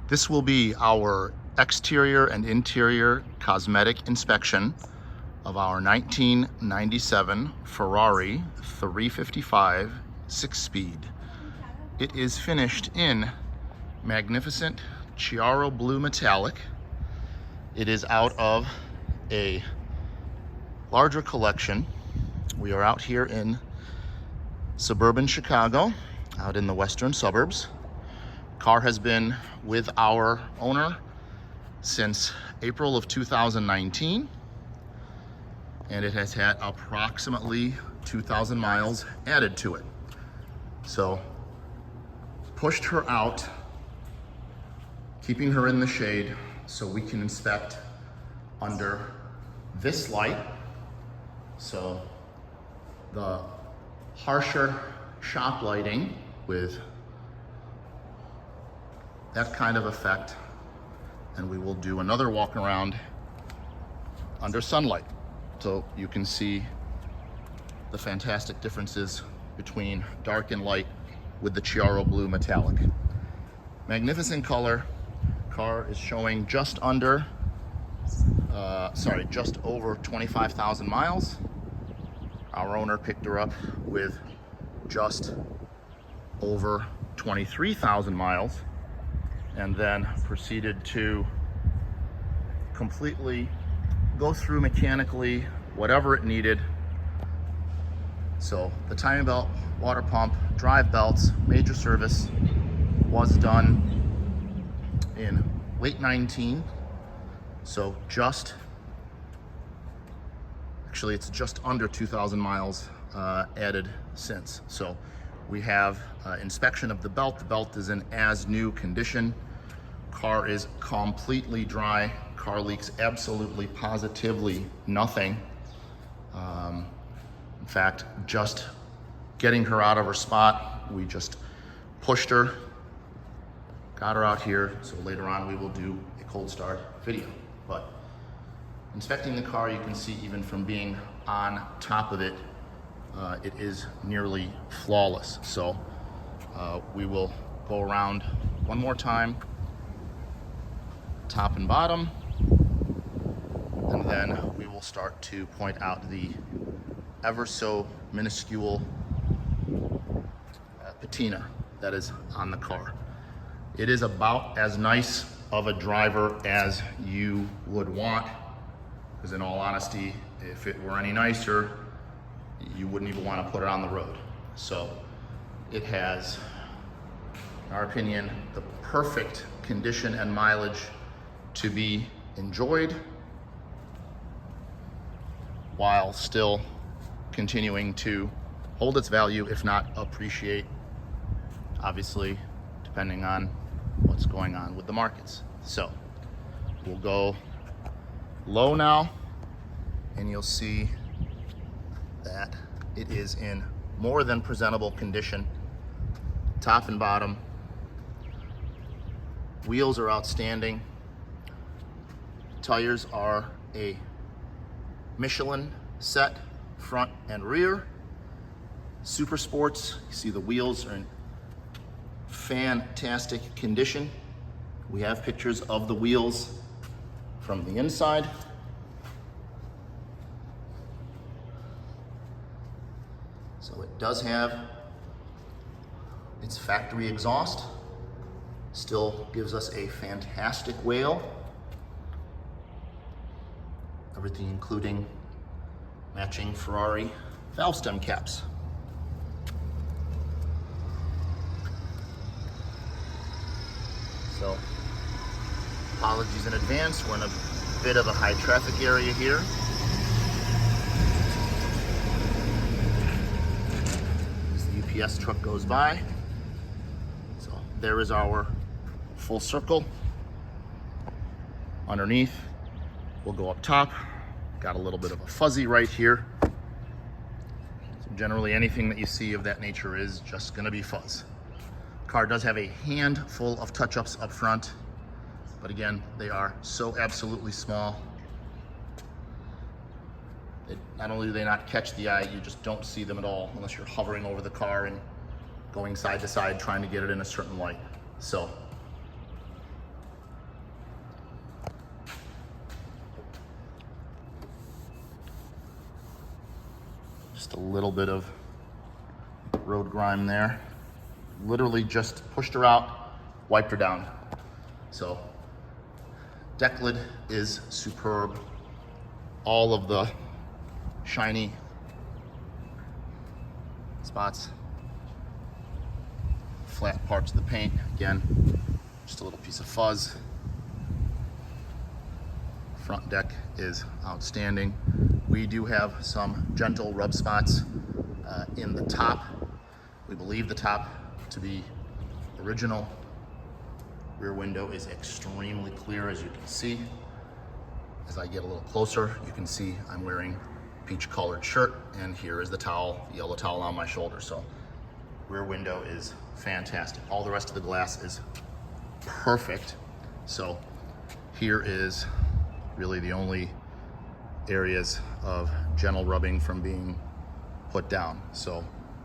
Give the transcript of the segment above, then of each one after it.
This will be our exterior and interior cosmetic inspection of our 1997 Ferrari 355 6-speed. It is finished in magnificent Chiaro blue metallic. It is out of a larger collection. We are out here in suburban Chicago, out in the western suburbs. Car has been with our owner since April of 2019, and it has had approximately 2,000 miles added to it. So pushed her out, keeping her in the shade so we can inspect under this light. So the harsher shop lighting with that kind of effect, and we will do another walk around under sunlight so you can see the fantastic differences between dark and light with the Chiaro blue metallic. Magnificent color. Car is showing just over 25,000 miles. Our owner picked her up with just over 23,000 miles and then proceeded to completely go through mechanically whatever it needed. So the timing belt, water pump, drive belts, major service was done in late 19. So it's just under 2,000 miles added since. So we have inspection of the belt. The belt is in as new condition. Car is completely dry. Car leaks absolutely, positively nothing. In fact, just getting her out of her spot, we just pushed her, got her out here. So later on we will do a cold start video. But inspecting the car, you can see even from being on top of it, it is nearly flawless. So we will go around one more time, top and bottom, and then we will start to point out the ever so minuscule patina that is on the car. It is about as nice of a driver as you would want, because in all honesty, if it were any nicer, you wouldn't even want to put it on the road. So it has, in our opinion, the perfect condition and mileage to be enjoyed while still continuing to hold its value, if not appreciate, obviously, depending on what's going on with the markets. So we'll go low now, and you'll see that it is in more than presentable condition, top and bottom. Wheels are outstanding. Tires are a Michelin set, front and rear. Super sports. You see the wheels are in fantastic condition. We have pictures of the wheels from the inside. So it does have its factory exhaust. Still gives us a fantastic wail. Everything including matching Ferrari valve stem caps. So apologies in advance, we're in a bit of a high traffic area here. As the UPS truck goes by. So there is our full circle. Underneath, we'll go up top. Got a little bit of a fuzzy right here. So generally anything that you see of that nature is just gonna be fuzz. Car does have a handful of touch-ups up front, but again, they are so absolutely small. Not only do they not catch the eye, you just don't see them at all unless you're hovering over the car and going side to side trying to get it in a certain light. So Just a little bit of road grime there. Literally just pushed her out, wiped her down. So deck lid is superb. All of the shiny spots, flat parts of the paint, again, just a little piece of fuzz. Front deck is outstanding. We do have some gentle rub spots in the top. We believe the top to be original. Rear window is extremely clear, as you can see. As I get a little closer, you can see I'm wearing peach colored shirt, and here is the towel, yellow towel on my shoulder. So rear window is fantastic. All the rest of the glass is perfect. So here is really the only areas of gentle rubbing from being put down. So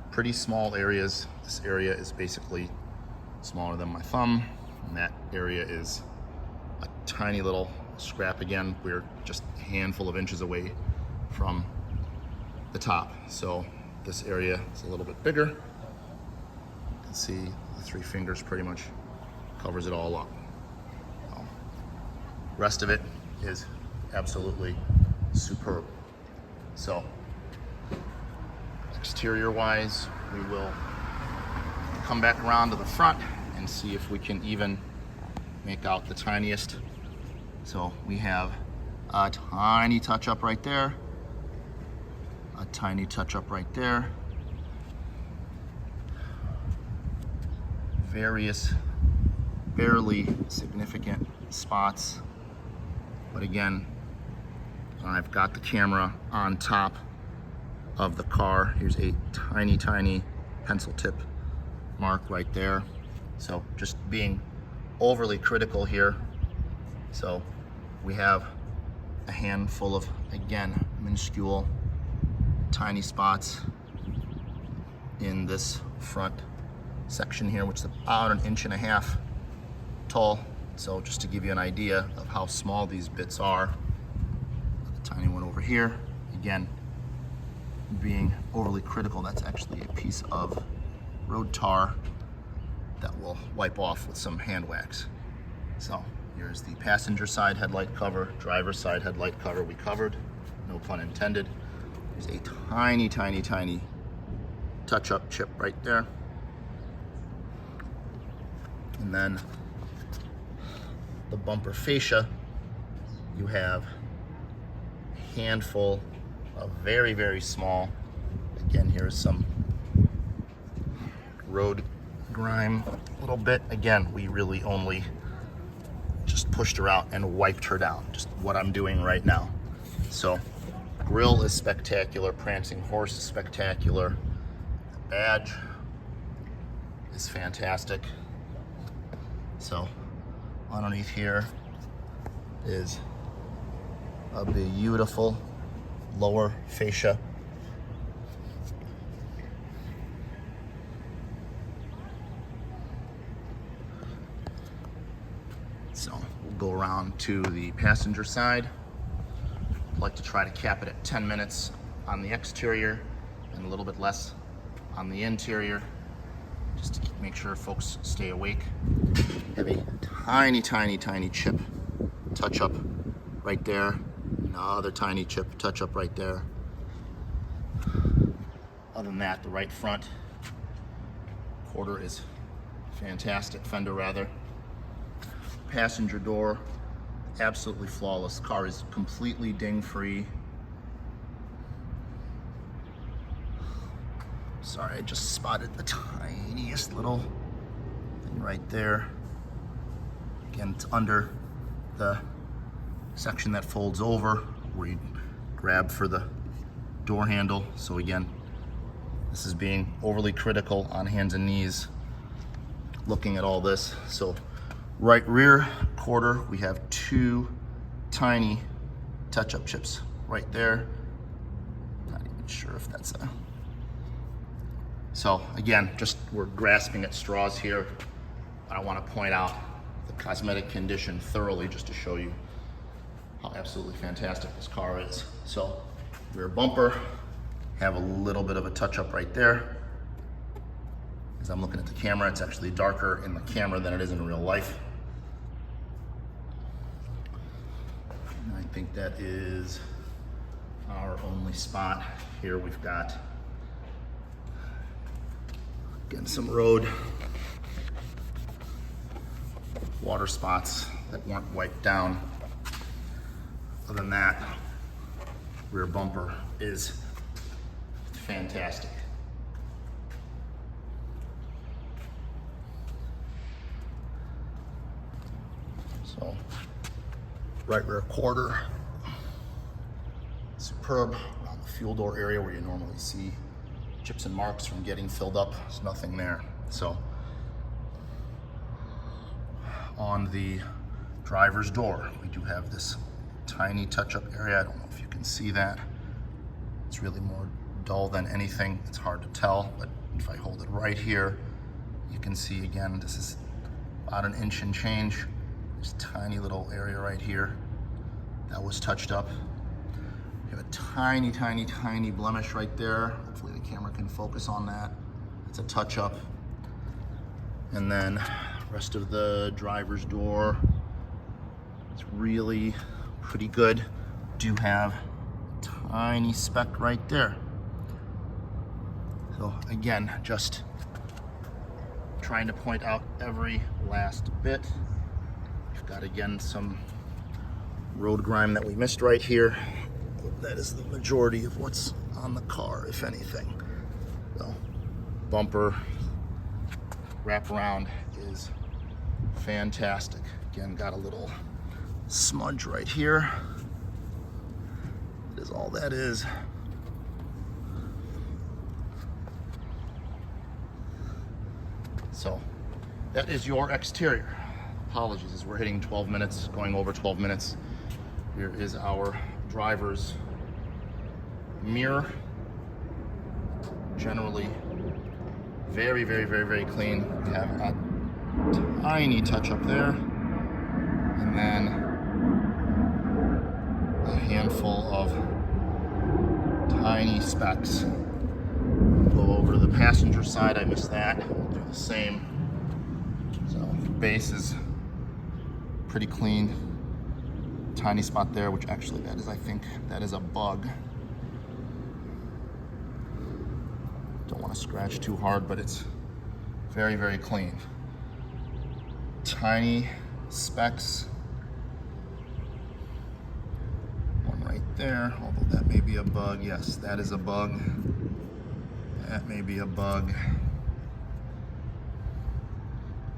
pretty small areas. This area is basically smaller than my thumb, and that area is a tiny little scrap. Again, we're just a handful of inches away from the top. So this area is a little bit bigger. You can see the 3 fingers pretty much covers it all up. Rest of it is absolutely superb. So exterior wise, we will come back around to the front and see if we can even make out the tiniest. So we have a tiny touch up right there, a tiny touch up right there, various barely significant spots. But again, I've got the camera on top of the car. Here's a tiny, tiny pencil tip mark right there. So just being overly critical here. So we have a handful of, again, minuscule, tiny spots in this front section here, which is about 1.5 inches tall. So just to give you an idea of how small these bits are. A tiny one over here. Again, being overly critical, that's actually a piece of road tar that will wipe off with some hand wax. So here's the passenger side headlight cover, driver's side headlight cover we covered, no pun intended. There's a tiny, tiny, tiny touch-up chip right there. And then the bumper fascia, you have a handful of very, very small, again, here's some road grime a little bit. Again, we really only just pushed her out and wiped her down, just what I'm doing right now. So grille is spectacular, prancing horse is spectacular, the badge is fantastic. So underneath here is a beautiful lower fascia. So we'll go around to the passenger side. I'd like to try to cap it at 10 minutes on the exterior and a little bit less on the interior, just to make sure folks stay awake. Have a tiny, tiny, tiny chip touch up right there. Another tiny chip touch up right there. Other than that, the right front quarter is fantastic, fender rather. Passenger door, absolutely flawless. Car is completely ding free. Sorry, I just spotted the tiniest little thing right there. Again, it's under the section that folds over where you grab for the door handle. So again, this is being overly critical on hands and knees looking at all this. So right rear quarter, we have 2 tiny touch-up chips right there. Not even sure if that's a... So again, just we're grasping at straws here. I want to point out the cosmetic condition thoroughly just to show you how absolutely fantastic this car is. So rear bumper, Have a little bit of a touch up right there. As I'm looking at the camera, it's actually darker in the camera than it is in real life. And I think that is our only spot. Here we've got, again, some road water spots that weren't wiped down. Other than that, rear bumper is fantastic. So, right rear quarter, superb. On the fuel door area where you normally see chips and marks from getting filled up, there's nothing there. So, on the driver's door, we do have this tiny touch-up area. I don't know if you can see that. It's really more dull than anything. It's hard to tell, but if I hold it right here, you can see again, this is about an inch and change. This tiny little area right here that was touched up. You have a tiny, tiny, tiny blemish right there. Hopefully the camera can focus on that. It's a touch-up. And then rest of the driver's door, it's really pretty good. Do have a tiny speck right there. So again, just trying to point out every last bit. We've got again some road grime that we missed right here. That is the majority of what's on the car, if anything. So bumper wraparound is fantastic. Again, got a little smudge right here. That is all that is. So that is your exterior. Apologies as we're hitting 12 minutes, going over 12 minutes. Here is our driver's mirror. Generally very, very, very, very clean. We have a tiny touch up there, and then a handful of tiny specks. Go over to the passenger side, I missed that. Do the same. So base is pretty clean. Tiny spot there, which actually that is, I think, that is a bug. Don't want to scratch too hard, but it's very, very clean. Tiny specks. One right there, although that may be a bug. Yes, that is a bug. That may be a bug.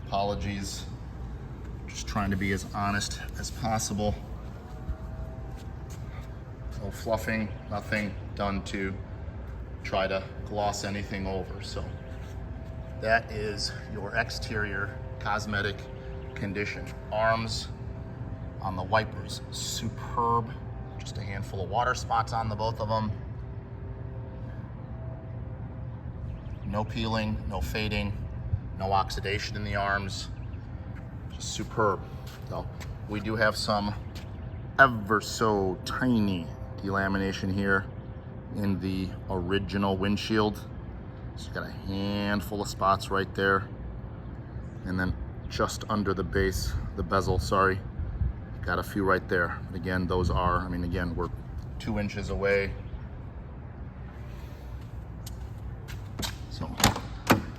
Apologies. Just trying to be as honest as possible. No fluffing, nothing done to try to gloss anything over. So that is your exterior cosmetic condition. Arms on the wipers, superb. Just a handful of water spots on the both of them. No peeling, no fading, no oxidation in the arms. Just superb. So we do have some ever so tiny delamination here in the original windshield. So you got a handful of spots right there. And then just under the base, the bezel, sorry, got a few right there. But again, those are, I mean, again, we're 2 inches away. So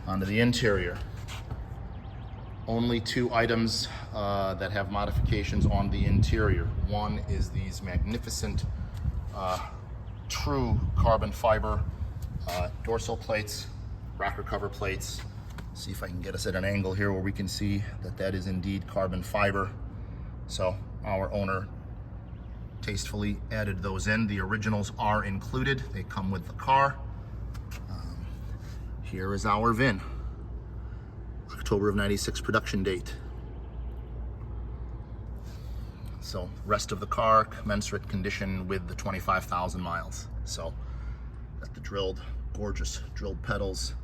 onto the interior. Only 2 items that have modifications on the interior. One is these magnificent true carbon fiber dorsal plates, rocker cover plates. See if I can get us at an angle here where we can see that that is indeed carbon fiber. So our owner tastefully added those in. The originals are included. They come with the car. Here is our VIN. October of '96 production date. So rest of the car, commensurate condition with the 25,000 miles. So got the drilled, gorgeous drilled pedals,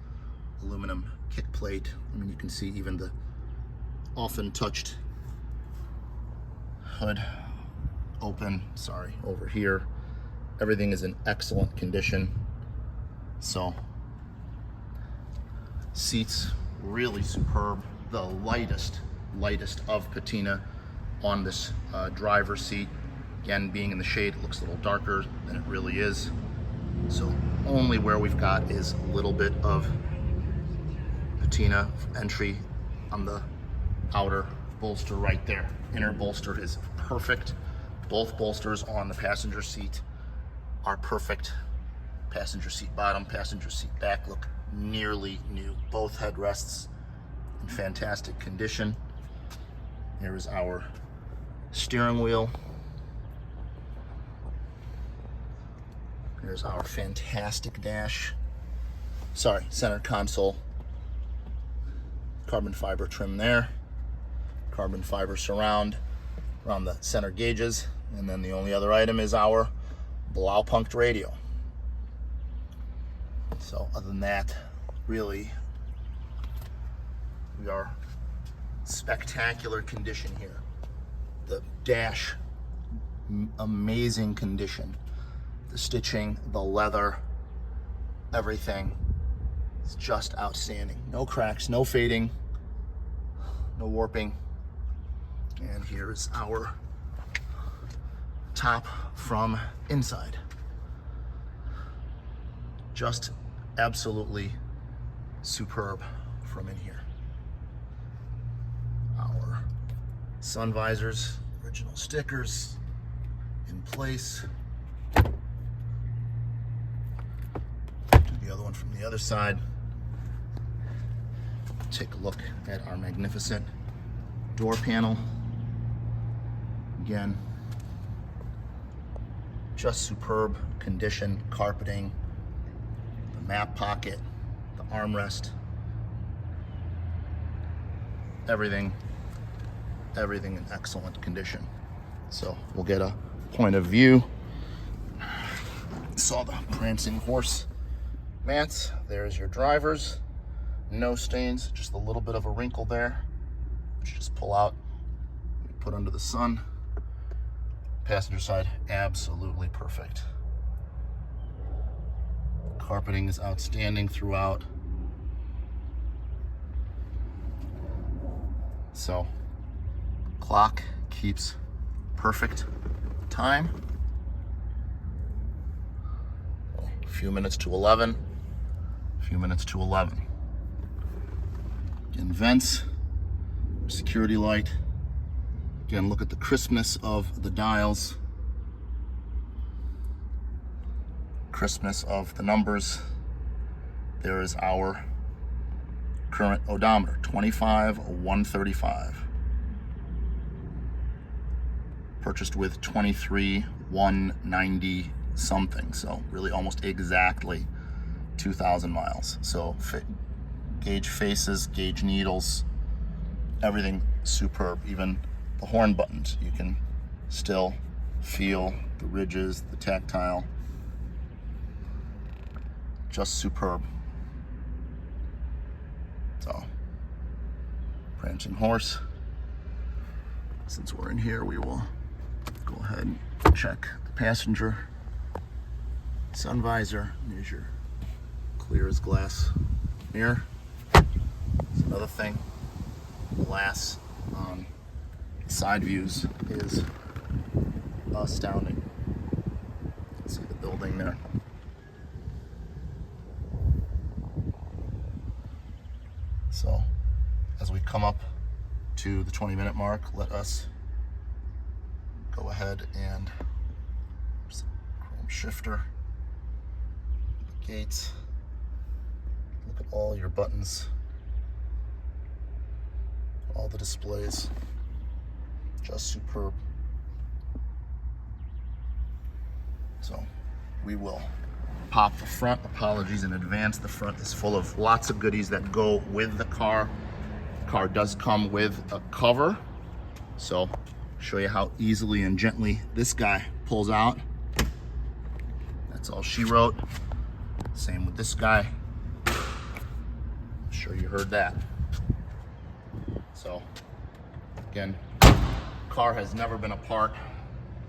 aluminum kick plate. I mean, you can see even the often touched hood open, sorry, over here. Everything is in excellent condition. So seats really superb. The lightest of patina on this driver's seat. Again, being in the shade, it looks a little darker than it really is. So only where we've got is a little bit of patina entry on the outer bolster right there. Inner bolster is perfect. Both bolsters on the passenger seat are perfect. Passenger seat bottom, passenger seat back look nearly new. Both headrests in fantastic condition. Here is our steering wheel. Here's our fantastic dash. Sorry, center console. Carbon fiber trim there. Carbon fiber surround around the center gauges. And then the only other item is our Blaupunkt radio. So other than that, really, we are spectacular condition here. The dash, amazing condition. The stitching, the leather, everything is just outstanding. No cracks, no fading, no warping. And here is our top from inside. Just absolutely superb from in here. Our sun visors, original stickers in place. Do the other one from the other side. Take a look at our magnificent door panel. Again, just superb condition, carpeting, the map pocket, the armrest, everything in excellent condition. So we'll get a point of view. Saw the prancing horse mats. There's your drivers. No stains, just a little bit of a wrinkle there, which you just pull out, put under the sun. Passenger side, absolutely perfect. Carpeting is outstanding throughout. So, clock keeps perfect time. A few minutes to 11. A few minutes to 11. Again, vents, security light. Again, look at the crispness of the dials. Crispness of the numbers. There is our current odometer, 25,135. Purchased with 23,190 something, so really almost exactly 2,000 miles. So gauge faces, gauge needles, everything superb. Even the horn buttons, you can still feel the ridges, the tactile. Just superb. So, prancing horse. Since we're in here, we will go ahead and check the passenger sun visor. There's your clear as glass mirror. That's another thing. Glass on side views is astounding. You can see the building there. So, as we come up to the 20-minute mark, let us go ahead and chrome shifter, gates. Look at all your buttons, all the displays, just superb. So we will pop the front. Apologies in advance. The front is full of lots of goodies that go with the car. The car does come with a cover. So show you how easily and gently this guy pulls out. That's all she wrote. Same with this guy. I'm sure you heard that. So again, car has never been apart,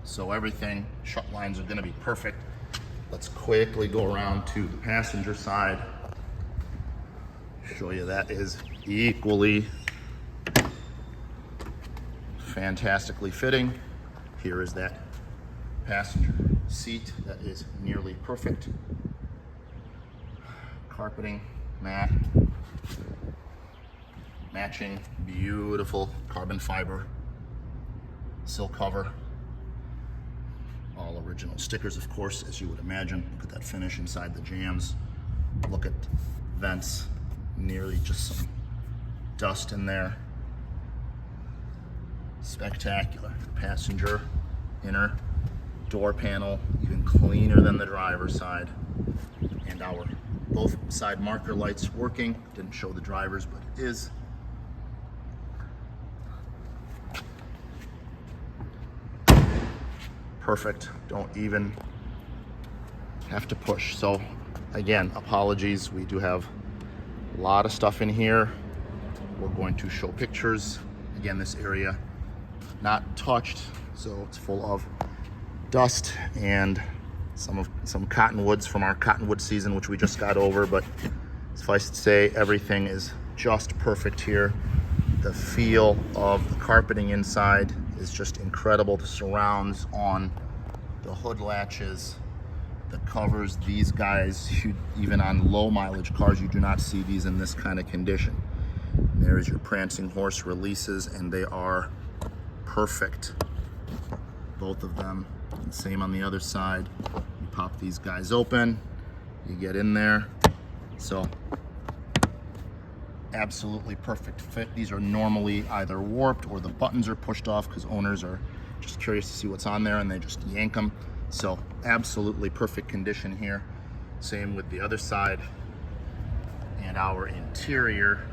so everything, shut lines are going to be perfect. Let's quickly go around to the passenger side. Show you that is equally fantastically fitting. Here is that passenger seat that is nearly perfect. Carpeting, matte, matching, beautiful carbon fiber sill cover. All original stickers, of course, as you would imagine. Look at that finish inside the jambs. Look at vents, nearly just some dust in there. Spectacular. Passenger inner door panel, even cleaner than the driver's side. And our both side marker lights working. Didn't show the drivers, but it is. Perfect. Don't even have to push. So again, apologies. We do have a lot of stuff in here. We're going to show pictures. Again, this area not touched, so it's full of dust and some cottonwoods from our cottonwood season, which we just got over, but suffice to say, everything is just perfect here. The feel of the carpeting inside is just incredible. The surrounds on the hood latches, the covers, these guys, even on low mileage cars, you do not see these in this kind of condition. There's your prancing horse releases, and they are perfect, both of them. And same on the other side. You pop these guys open, you get in there. So absolutely perfect fit. These are normally either warped or the buttons are pushed off because owners are just curious to see what's on there and they just yank them. So absolutely perfect condition here. Same with the other side. And our interior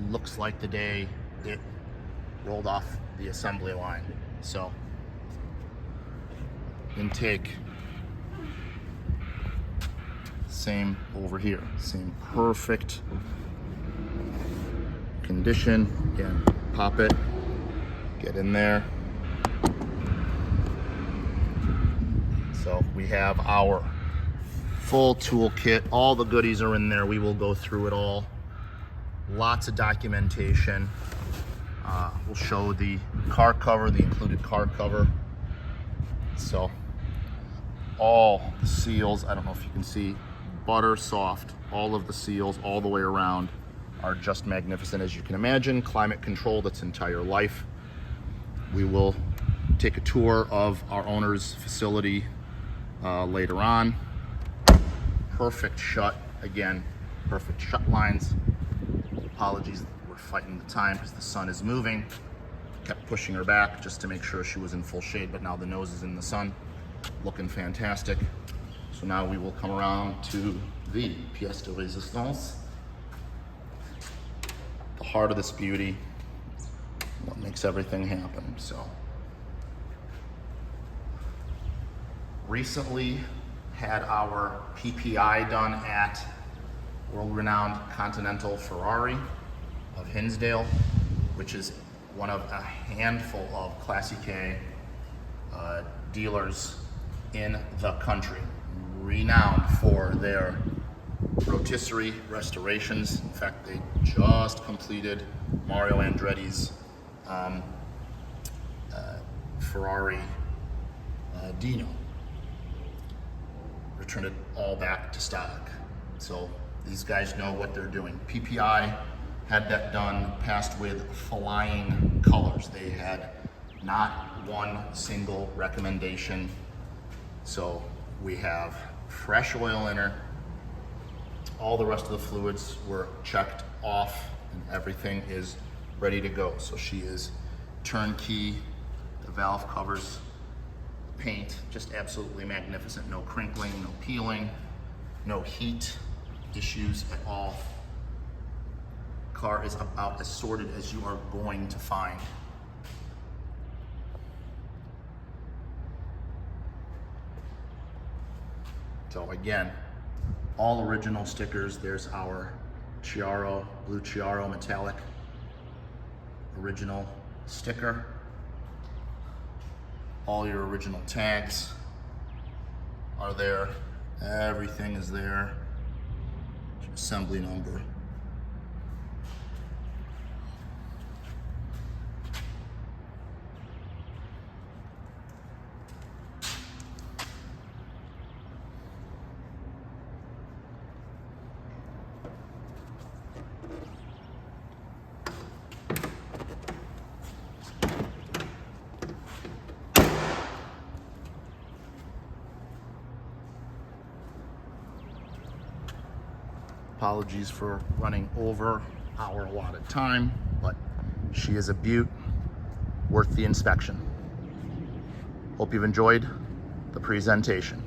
looks like the day it rolled off the assembly line. So intake, same over here, same perfect condition. Again, pop it, get in there. So we have our full toolkit. All the goodies are in there. We will go through it all. Lots of documentation. We'll show the car cover, the included car cover. So all the seals, I don't know if you can see, butter soft. All of the seals all the way around are just magnificent, as you can imagine. Climate controlled its entire life. We will take a tour of our owner's facility later on. Perfect shut, again, perfect shut lines. Apologies, we're fighting the time because the sun is moving. Kept pushing her back just to make sure she was in full shade, but now the nose is in the sun, looking fantastic. So now we will come around to the pièce de résistance, the heart of this beauty, what makes everything happen. So recently had our PPI done at world-renowned Continental Ferrari of Hinsdale, which is one of a handful of Classic K dealers in the country, renowned for their rotisserie restorations. In fact, they just completed Mario Andretti's Ferrari Dino. Returned it all back to stock. So these guys know what they're doing. PPI had that done, passed with flying colors. They had not one single recommendation. So we have fresh oil in her. All the rest of the fluids were checked off and everything is ready to go. So she is turnkey. The valve covers, paint, just absolutely magnificent. No crinkling, no peeling, no heat issues at all. Car is about as sorted as you are going to find. So again, all original stickers. There's our Chiaro, Blue Chiaro metallic original sticker. All your original tags. are there. Everything is there. Assembly number. Apologies for running over our allotted time, but she is a beaut, worth the inspection. Hope you've enjoyed the presentation.